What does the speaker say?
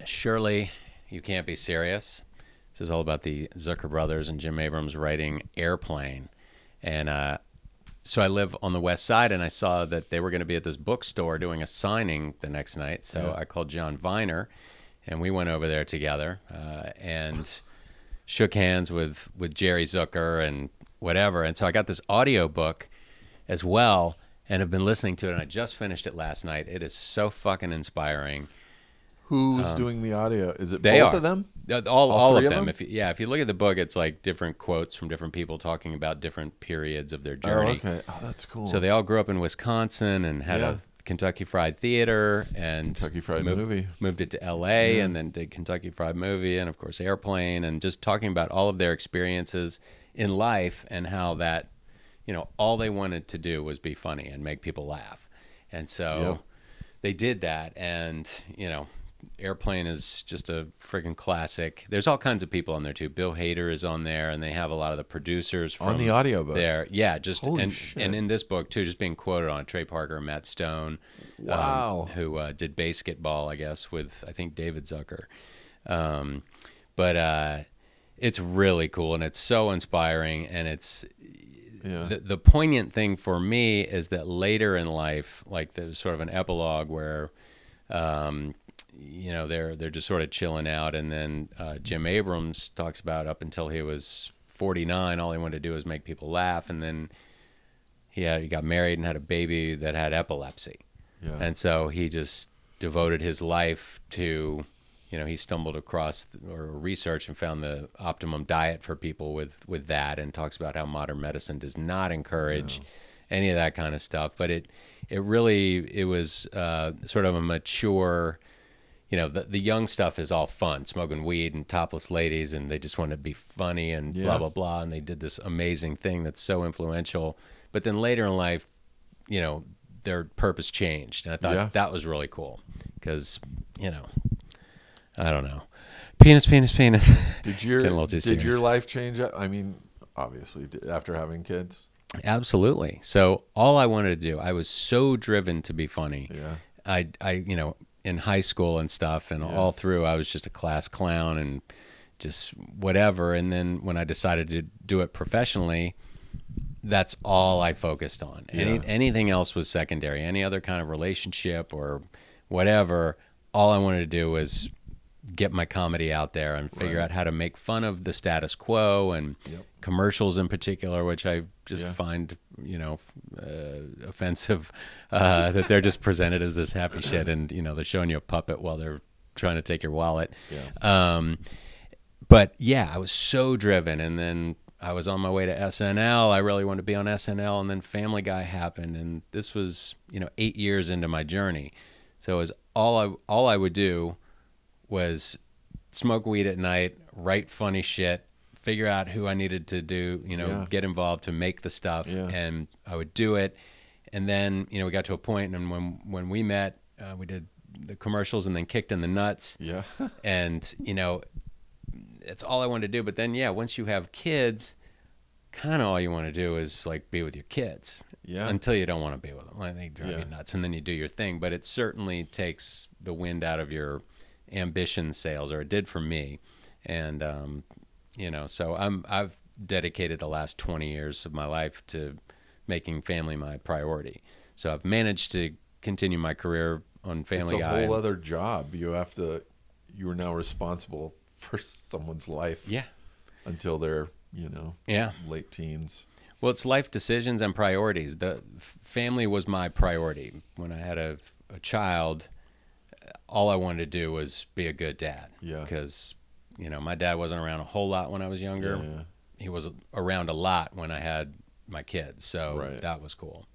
Surely You Can't Be Serious. This is all about the Zucker brothers and Jim Abrams writing Airplane. And so I live on the west side, and I saw that they were going to be at this bookstore doing a signing the next night. So I called John Viner, and we went over there together and shook hands with Jerry Zucker and whatever. And so I got this audio book as well and have been listening to it, and I just finished it last night. It is so fucking inspiring. Who's doing the audio? Is it They both are. of them? All of three of them. them? If you look at the book, it's like different quotes from different people talking about different periods of their journey. Oh, okay. Oh, that's cool. So they all grew up in Wisconsin and had a Kentucky Fried Theater and Kentucky Fried Movie. Moved it to L.A. and then did Kentucky Fried Movie and, of course, Airplane, and just talking about all of their experiences in life and how that, all they wanted to do was be funny and make people laugh. And so they did that, and, Airplane is just a freaking classic. There's all kinds of people on there too. Bill Hader is on there, and they have a lot of the producers from on the audiobook there. Yeah, just Holy and shit. and in this book too, just being quoted on Trey Parker and Matt Stone. Wow. Who did Basketball, I guess, with I think David Zucker. But it's really cool, and it's so inspiring, and it's the poignant thing for me is that later in life, like there's sort of an epilogue where they're just sort of chilling out, and then Jim Abrams talks about up until he was 49, all he wanted to do was make people laugh, and then he got married and had a baby that had epilepsy, and so he just devoted his life to, he stumbled across or researched and found the optimum diet for people with that, and talks about how modern medicine does not encourage any of that kind of stuff, but it was sort of a mature. The young stuff is all fun, smoking weed and topless ladies, and they just want to be funny and blah, blah, blah. And they did this amazing thing that's so influential. But then later in life, their purpose changed. And I thought that was really cool because, I don't know. Penis. Did your life change? I mean, obviously, after having kids? Absolutely. So all I wanted to do, I was so driven to be funny. Yeah. I in high school and stuff, and all through, I was just a class clown and just whatever. And then when I decided to do it professionally, that's all I focused on. Anything else was secondary. Any other kind of relationship or whatever, all I wanted to do was get my comedy out there and figure out how to make fun of the status quo and commercials in particular, which I just find, offensive, that they're just presented as this happy shit, and they're showing you a puppet while they're trying to take your wallet. But I was so driven, and then I was on my way to SNL. I really wanted to be on SNL, and then Family Guy happened, and this was 8 years into my journey. So it was all I would do was smoke weed at night, write funny shit, figure out who I needed to do, get involved to make the stuff, and I would do it. And then, we got to a point, and when we met, we did the commercials and then Kicked in the Nuts. Yeah. And, it's all I wanted to do. But then, once you have kids, kind of all you want to do is like be with your kids. Yeah. Until you don't want to be with them. Like, they drive you nuts, and then you do your thing. But it certainly takes the wind out of your ambition sails, or it did for me. And so I've dedicated the last 20 years of my life to making family my priority. So I've managed to continue my career on Family Guy. It's a whole other job. You are now responsible for someone's life until they're late teens. Well, it's life decisions and priorities. The family was my priority when I had a child. All I wanted to do was be a good dad. Because, my dad wasn't around a whole lot when I was younger. He was around a lot when I had my kids. So that was cool.